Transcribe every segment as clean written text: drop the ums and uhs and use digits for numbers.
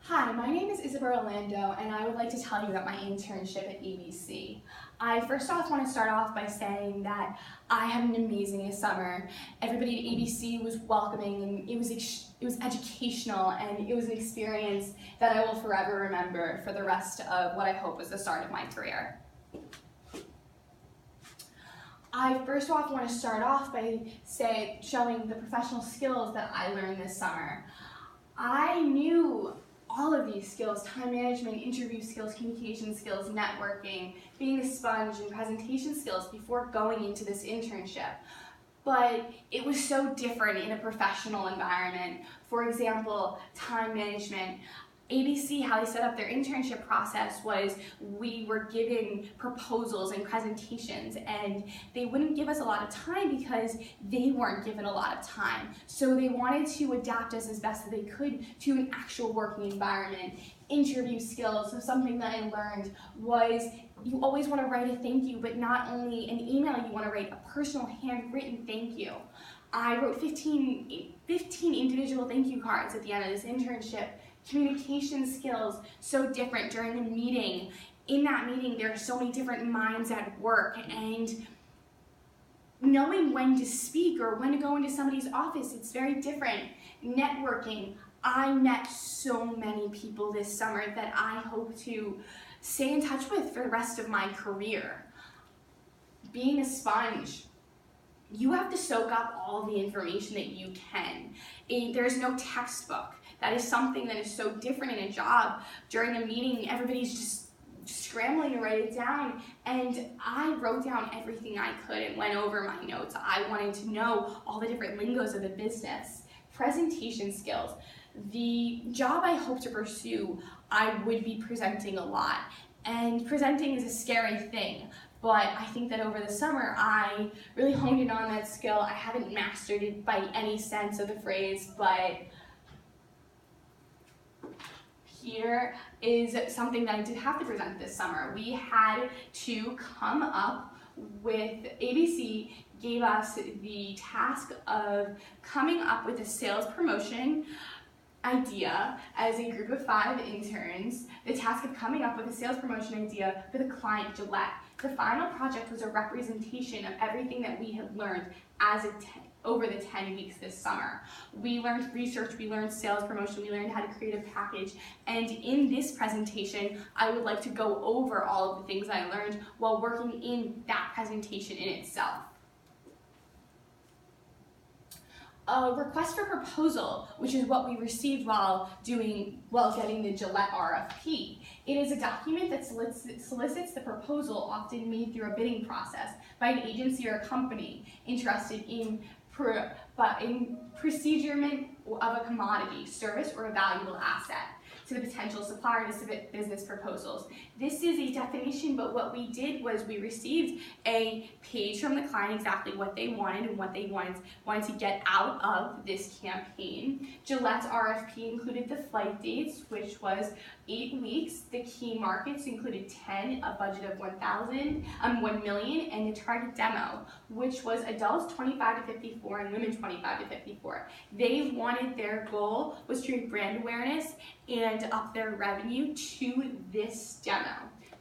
Hi, my name is Isabelle Orlando, and I would like to tell you about my internship at ABC. I first off want to start off by saying that I had an amazing summer. Everybody at ABC was welcoming, and it was educational, and it was an experience that I will forever remember for the rest of what I hope was the start of my career. I first off want to start off by showing the professional skills that I learned this summer. I knew all of these skills: time management, interview skills, communication skills, networking, being a sponge, and presentation skills before going into this internship. But it was so different in a professional environment. For example, time management. ABC, how they set up their internship process was we were given proposals and presentations, and they wouldn't give us a lot of time because they weren't given a lot of time. So they wanted to adapt us as best as they could to an actual working environment. Interview skills, so something that I learned was you always want to write a thank you, but not only an email, you want to write a personal handwritten thank you. I wrote 15 individual thank you cards at the end of this internship. Communication skills, so different during a meeting. In that meeting, there are so many different minds at work, and knowing when to speak or when to go into somebody's office, it's very different. Networking. I met so many people this summer that I hope to stay in touch with for the rest of my career. Being a sponge. You have to soak up all the information that you can. There's no textbook. That is something that is so different in a job. During a meeting, everybody's just scrambling to write it down, and I wrote down everything I could and went over my notes. I wanted to know all the different lingos of the business. Presentation skills. The job I hope to pursue, I would be presenting a lot, and presenting is a scary thing. But I think that over the summer, I really honed in on that skill. I haven't mastered it by any sense of the phrase, but here is something that I did have to present this summer. We had to come up with, ABC gave us the task of coming up with a sales promotion idea as a group of 5 interns, the task of coming up with a sales promotion idea for the client Gillette. The final project was a representation of everything that we had learned over the 10 weeks this summer. We learned research, we learned sales promotion, we learned how to create a package, and in this presentation, I would like to go over all of the things I learned while working in that presentation in itself. A request for proposal, which is what we received while getting the Gillette RFP. It is a document that solicits the proposal, often made through a bidding process by an agency or a company interested in procurement of a commodity, service, or a valuable asset to the potential supplier to submit business proposals. This is a definition, but what we did was we received a page from the client, exactly what they wanted and what they wanted to get out of this campaign. Gillette's RFP included the flight dates, which was 8 weeks. The key markets included 10, a budget of $1 million, and the target demo, which was adults 25 to 54 and women 25 to 54. Their goal was to create brand awareness and up their revenue to this demo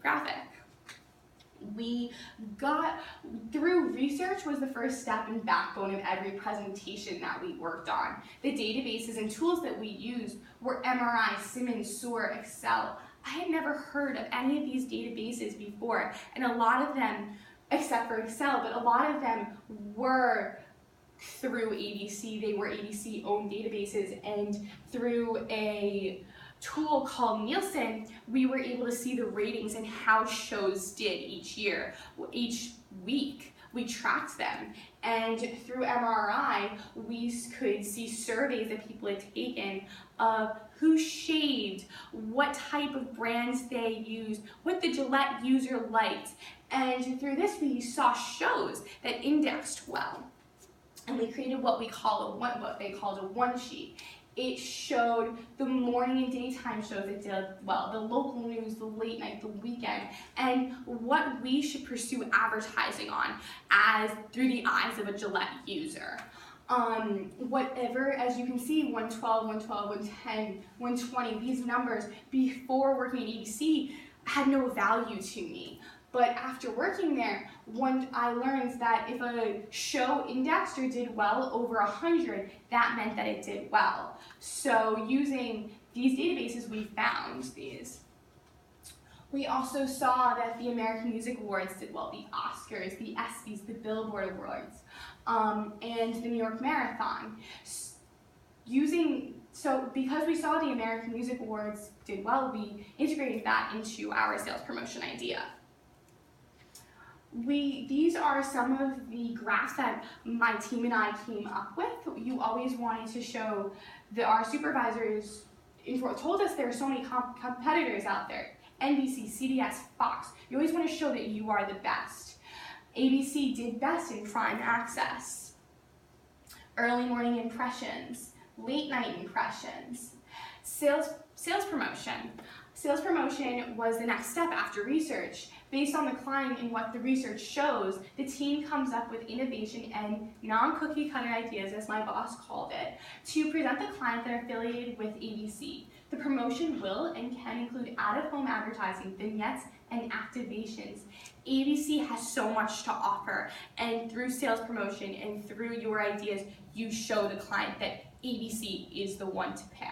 graphic. Through research was the first step and backbone of every presentation that we worked on. The databases and tools that we used were MRI, Simmons, SOAR, Excel. I had never heard of any of these databases before, and a lot of them, except for Excel, but a lot of them were through ABC. They were ABC-owned databases, and through a tool called Nielsen, we were able to see the ratings and how shows did each week. We tracked them, and through MRI, we could see surveys that people had taken of who shaved, what type of brands they used, what the Gillette user liked, and through this we saw shows that indexed well. And we created what they called a one sheet. It showed the morning and daytime shows that did well, the local news, the late night, the weekend, and what we should pursue advertising on through the eyes of a Gillette user. Whatever, as you can see, 112, 112, 110, 120, these numbers before working at ABC had no value to me. But after working there, I learned that if a show indexed or did well over 100, that meant that it did well. So using these databases, we found these. We also saw that the American Music Awards did well, the Oscars, the ESPYs, the Billboard Awards, and the New York Marathon. Because we saw the American Music Awards did well, we integrated that into our sales promotion idea. These are some of the graphs that my team and I came up with. You always wanted to show that our supervisors told us there are so many competitors out there. NBC, CBS, Fox. You always want to show that you are the best. ABC did best in prime access. Early morning impressions, late night impressions. Sales promotion. Sales promotion was the next step after research. Based on the client and what the research shows, the team comes up with innovation and non-cookie cutter ideas, as my boss called it, to present the client that are affiliated with ABC. The promotion will and can include out-of-home advertising, vignettes, and activations. ABC has so much to offer, and through sales promotion and through your ideas, you show the client that ABC is the one to pick.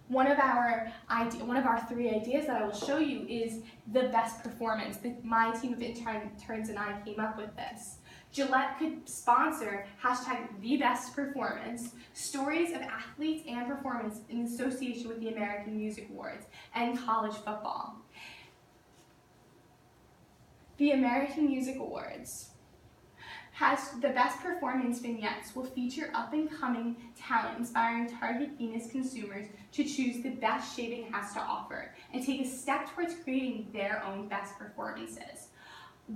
One of our 3 ideas that I will show you is the best performance. My team of interns and I came up with this. Gillette could sponsor #TheBestPerformance, stories of athletes and performance in association with the American Music Awards and college football. The American Music Awards has the best performance vignettes will feature up-and-coming talent inspiring target Venus consumers to choose the best shaving has to offer and take a step towards creating their own best performances.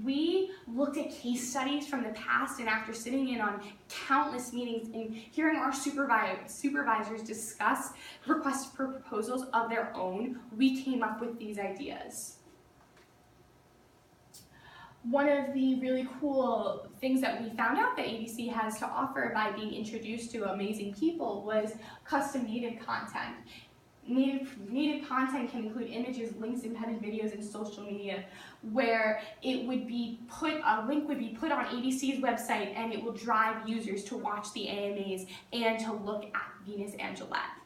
We looked at case studies from the past, and after sitting in on countless meetings and hearing our supervisors discuss requests for proposals of their own, we came up with these ideas. One of the really cool things that we found out that ABC has to offer by being introduced to amazing people was custom native content. Native content can include images, links, embedded videos, and social media, where a link would be put on ABC's website, and it will drive users to watch the AMAs and to look at Venus and Gillette.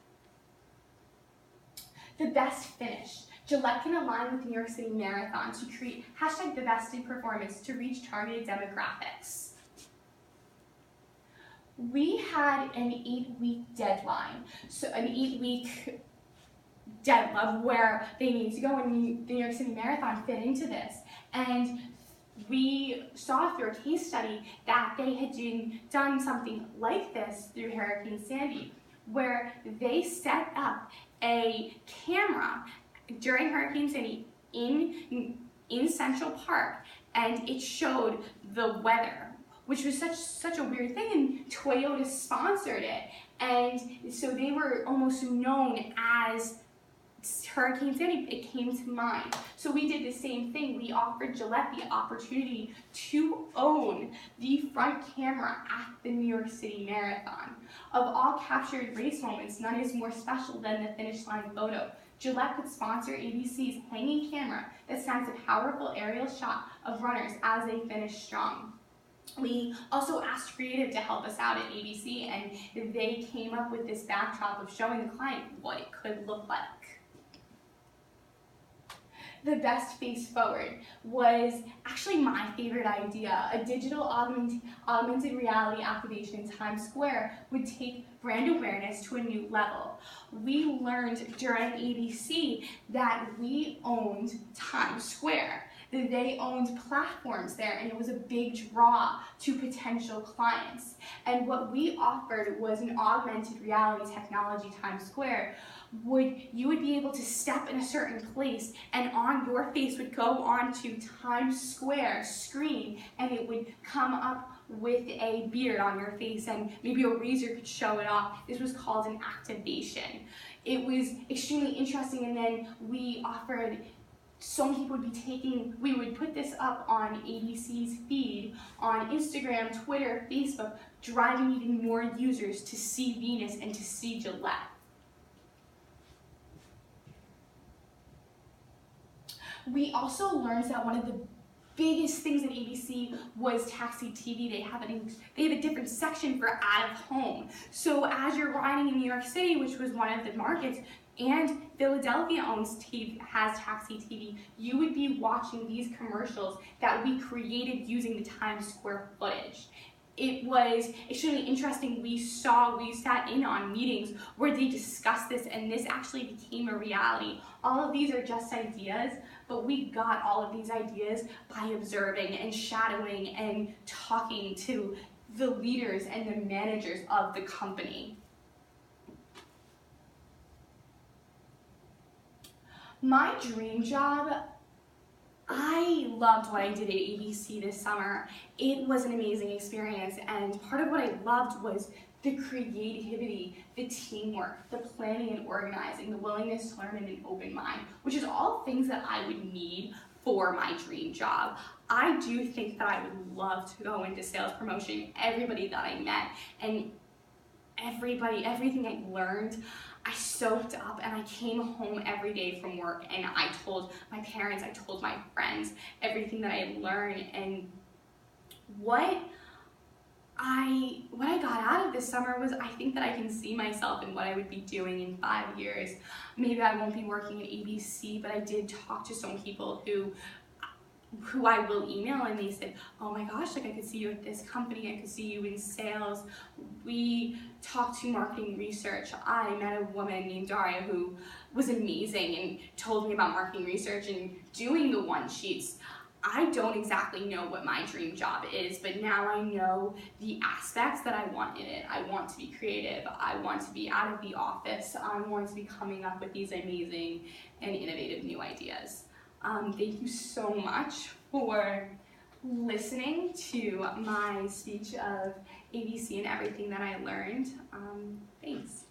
The best finish. Gillette can align with New York City Marathon to create #TheBestInPerformance to reach targeted demographics. We had an 8-week deadline, so an 8-week deadline where they need to go, and the New York City Marathon fit into this. And we saw through a case study that they had done something like this through Hurricane Sandy, where they set up a camera during Hurricane Sandy in Central Park, and it showed the weather, which was such a weird thing, and Toyota sponsored it, and so they were almost known as Hurricane Sandy. It came to mind. So we did the same thing. We offered Gillette the opportunity to own the front camera at the New York City Marathon. Of all captured race moments, none is more special than the finish line photo. Gillette could sponsor ABC's hanging camera that snaps a powerful aerial shot of runners as they finish strong. We also asked Creative to help us out at ABC, and they came up with this backdrop of showing the client what it could look like. The best face forward was actually my favorite idea. A digital augmented reality activation in Times Square would take brand awareness to a new level. We learned during ABC that we owned Times Square. They owned platforms there, and it was a big draw to potential clients. And what we offered was an augmented reality technology Times Square. You would be able to step in a certain place, and on your face would go onto Times Square screen, and it would come up with a beard on your face, and maybe a razor could show it off. This was called an activation. It was extremely interesting, and then we offered so many people we would put this up on ABC's feed, on Instagram, Twitter, Facebook, driving even more users to see Venus and to see Gillette. We also learned that one of the biggest things at ABC was taxi TV. They have a different section for out of home. So as you're riding in New York City, which was one of the markets, and Philadelphia has taxi TV, you would be watching these commercials that would be created using the Times Square footage. It was extremely interesting. We sat in on meetings where they discussed this, and this actually became a reality. All of these are just ideas, but we got all of these ideas by observing and shadowing and talking to the leaders and the managers of the company. My dream job, I loved what I did at ABC this summer. It was an amazing experience, and part of what I loved was the creativity, the teamwork, the planning and organizing, the willingness to learn and an open mind, which is all things that I would need for my dream job. I do think that I would love to go into sales promotion. Everybody that I met and everything I learned, I soaked up, and I came home every day from work and I told my parents, I told my friends everything that I had learned, and what I got out of this summer was I think that I can see myself in what I would be doing in 5 years. Maybe I won't be working at ABC, but I did talk to some people who I will email, and they said, oh my gosh, like I could see you at this company, I could see you in sales. We talked to marketing research. I met a woman named Daria who was amazing and told me about marketing research and doing the one sheets. I don't exactly know what my dream job is, but now I know the aspects that I want in it. I want to be creative. I want to be out of the office. I want to be coming up with these amazing and innovative new ideas. Thank you so much for listening to my speech of ABC and everything that I learned. Thanks.